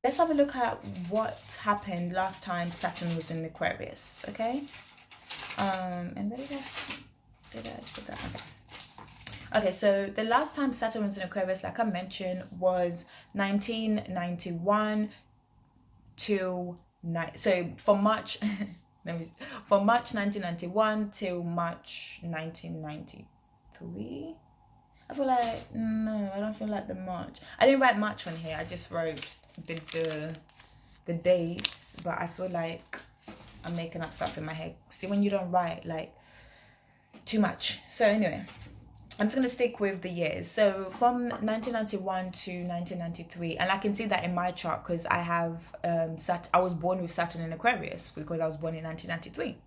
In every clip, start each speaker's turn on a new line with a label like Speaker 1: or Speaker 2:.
Speaker 1: let's have a look at what happened last time Saturn was in Aquarius, okay? And where did I put that? Okay, so the last time Saturn was in Aquarius, like I mentioned, was 1991 till so from March from March 1991 till March 1993. I feel like, no, I don't feel like the March. I didn't write March on here. I just wrote the dates, but I feel like I'm making up stuff in my head. See, when you don't write like too much. So anyway, I'm just going to stick with the years. So from 1991 to 1993, and I can see that in my chart because I have I was born with Saturn in Aquarius because I was born in 1993.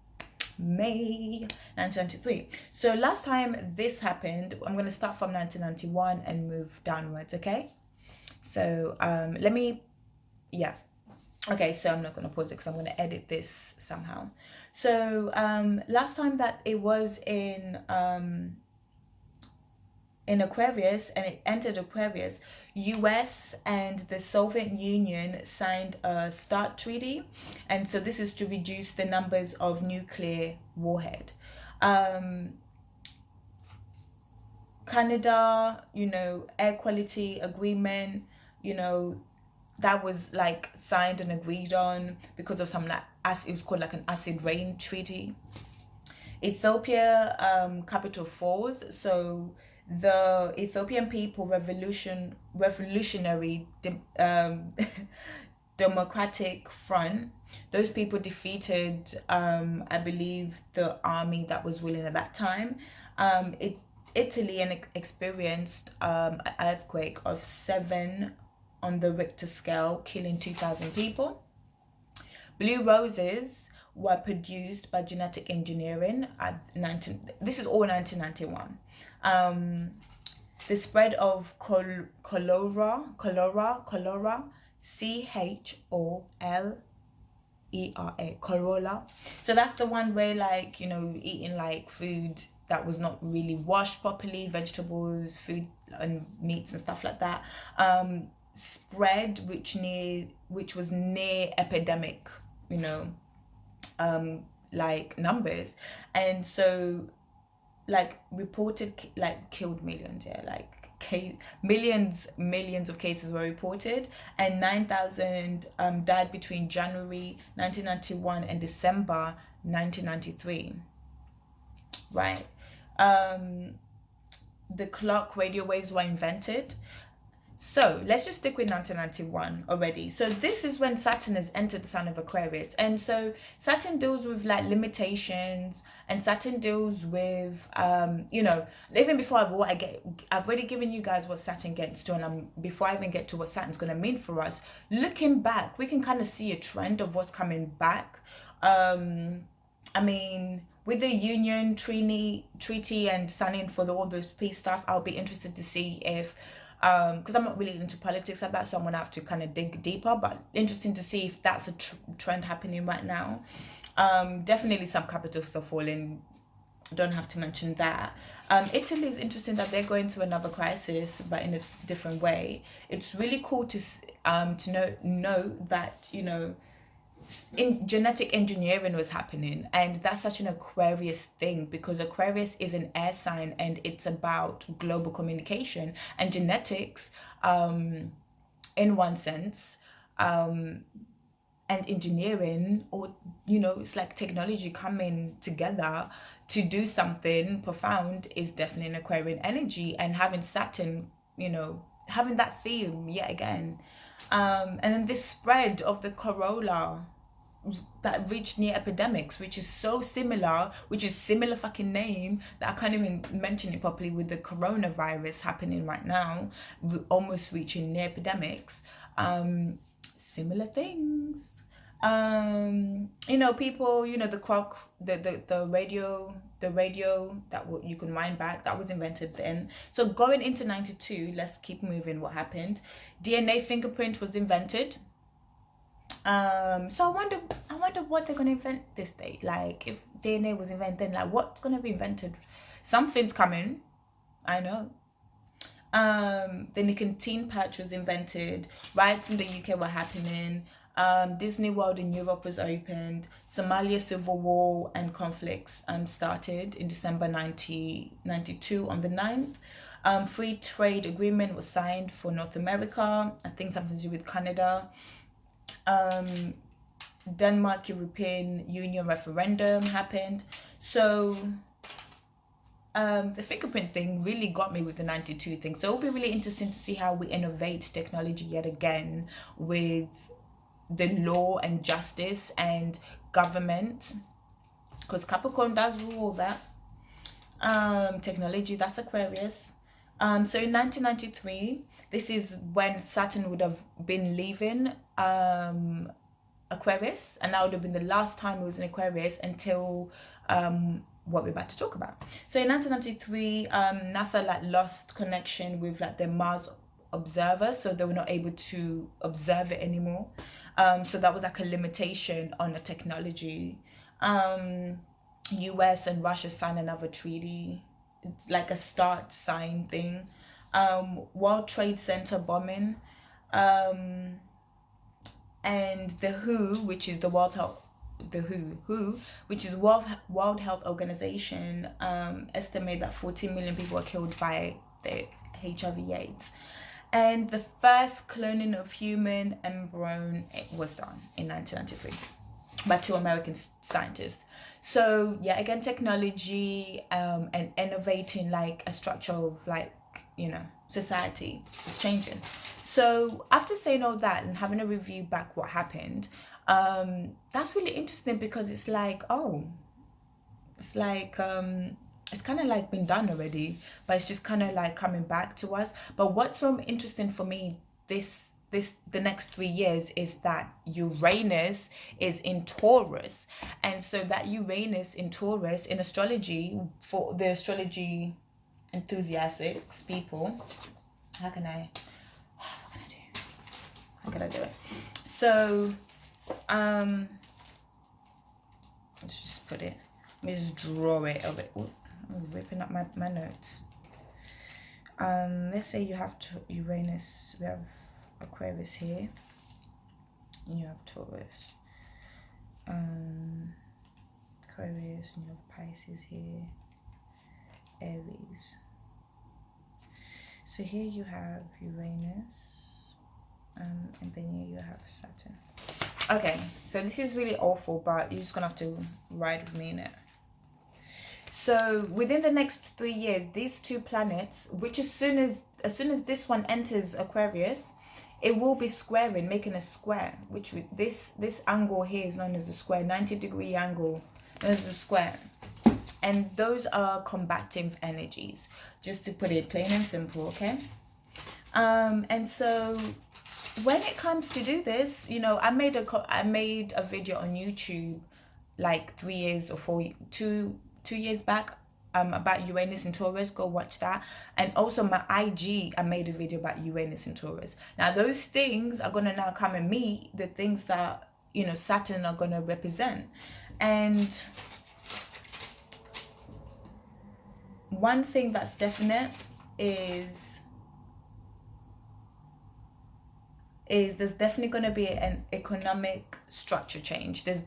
Speaker 1: May 1993. So last time this happened, I'm going to start from 1991 and move downwards, okay? So let me, yeah. Okay, so I'm not going to pause it because I'm going to edit this somehow. So last time that it was in Aquarius and it entered Aquarius, US and the Soviet Union signed a START treaty, and so this is to reduce the numbers of nuclear warhead. Canada, air quality agreement, that was like signed and agreed on because of some, like, it was called like an acid rain treaty. Ethiopia, capital Falls. So the Ethiopian People Revolutionary Democratic Front, those people defeated, I believe, the army that was ruling at that time. Italy experienced an earthquake of 7 on the Richter scale, killing 2,000 people. Blue roses were produced by genetic engineering at this is all 1991. The spread of cholera, CHOLERA, cholera. So that's the one where, like, eating like food that was not really washed properly, vegetables, food and meats and stuff like that, spread, which was near epidemic, like numbers. And so, like, reported, like, killed millions, yeah, like millions of cases were reported, and 9,000 died between January 1991 and December 1993, right? The clock, radio waves were invented. So let's just stick with 1991 already. So this is when Saturn has entered the sign of Aquarius. And so Saturn deals with like limitations, and Saturn deals with, even before I've already given you guys what Saturn gets to, and before I even get to what Saturn's going to mean for us, looking back, we can kind of see a trend of what's coming back. I mean, with the Union treaty and signing for all those peace stuff, I'll be interested to see if, because I'm not really into politics like that, so I'm gonna have to kind of dig deeper, but interesting to see if that's a trend happening right now. Definitely some capitals are falling, don't have to mention that. Italy is interesting that they're going through another crisis, but in a different way. It's really cool to know that, in genetic engineering was happening, and that's such an Aquarius thing because Aquarius is an air sign and it's about global communication and genetics, in one sense, and engineering, or it's like technology coming together to do something profound, is definitely an Aquarian energy. And having Saturn, having that theme yet again, and then this spread of the corolla that reached near epidemics, which is similar fucking name that I can't even mention it properly, with the coronavirus happening right now, almost reaching near epidemics. Similar things. People, the clock, the radio that you can wind back, that was invented then. So going into 92, let's keep moving. What happened? DNA fingerprint was invented. So I wonder what they're gonna invent this day. Like, if DNA was invented, like, what's gonna be invented? Something's coming, I know. The nicotine patch was invented. Riots in the UK were happening. Disney World in Europe was opened. Somalia civil war and conflicts started in December 1992 on the 9th. Free trade agreement was signed for North America. I think something to do with Canada. Denmark European Union referendum happened. So the fingerprint thing really got me with the 92 thing. So it'll be really interesting to see how we innovate technology yet again with the law and justice and government, because Capricorn does rule all that. Technology, that's Aquarius. So in 1993, this is when Saturn would have been leaving Aquarius, and that would have been the last time it was in Aquarius until what we're about to talk about. So in 1993, NASA like lost connection with like the Mars observer, so they were not able to observe it anymore. So that was like a limitation on the technology. US and Russia signed another treaty. It's like a start sign thing. World Trade Center bombing. And the WHO, which is the World Health which is World Health Organization, estimate that 14 million people were killed by the HIV/AIDS. And the first cloning of human embryo was done in 1993 by 2 American scientists. So yeah, again, technology and innovating like a structure of like, you know, society is changing. So after saying all that and having a review back what happened, that's really interesting, because it's like, oh, it's like it's kind of like been done already, but it's just kind of like coming back to us. But what's so interesting for me the next 3 years is that Uranus is in Taurus. And so that Uranus in Taurus in astrology, for the astrology enthusiasts people, how can I do it? So let's just put it, let me just draw it a bit. Ooh, I'm ripping up my notes. Let's say you have Uranus, we have Aquarius here, and you have Taurus, Aquarius, and you have Pisces here, Aries. So here you have Uranus, and then here you have Saturn. Okay, so this is really awful, but you're just gonna have to ride with me in it. So within the next 3 years, these 2 planets, which as soon as this one enters Aquarius, it will be squaring, making a square, which this angle here is known as a square, 90-degree angle, known as a square. And those are combative energies, just to put it plain and simple, okay? And so when it comes to do this, you know, I made a video on YouTube like 3 years or 2 years back about Uranus in Taurus. Go watch that. And also my IG, I made a video about Uranus in Taurus. Now those things are gonna now come and meet the things that, you know, Saturn are gonna represent. And one thing that's definite is there's definitely going to be an economic structure change. There's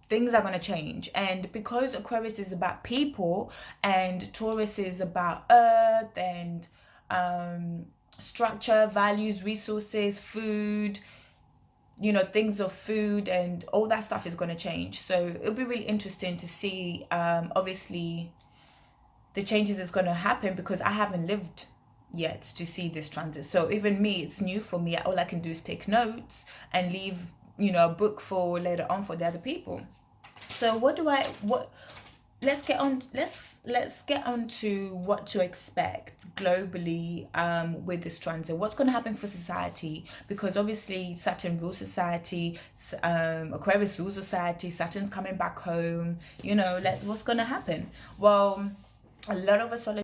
Speaker 1: things are going to change. And because Aquarius is about people and Taurus is about earth and structure, values, resources, food, you know, things of food and all that stuff is going to change. So it'll be really interesting to see obviously the changes that's going to happen, because I haven't lived yet to see this transit. So even me, it's new for me. All I can do is take notes and leave, you know, a book for later on for the other people. So let's get on to what to expect globally with this transit. What's going to happen for society? Because obviously Saturn rules society, Aquarius rules society, Saturn's coming back home, you know, what's going to happen? Well, a lot of astrology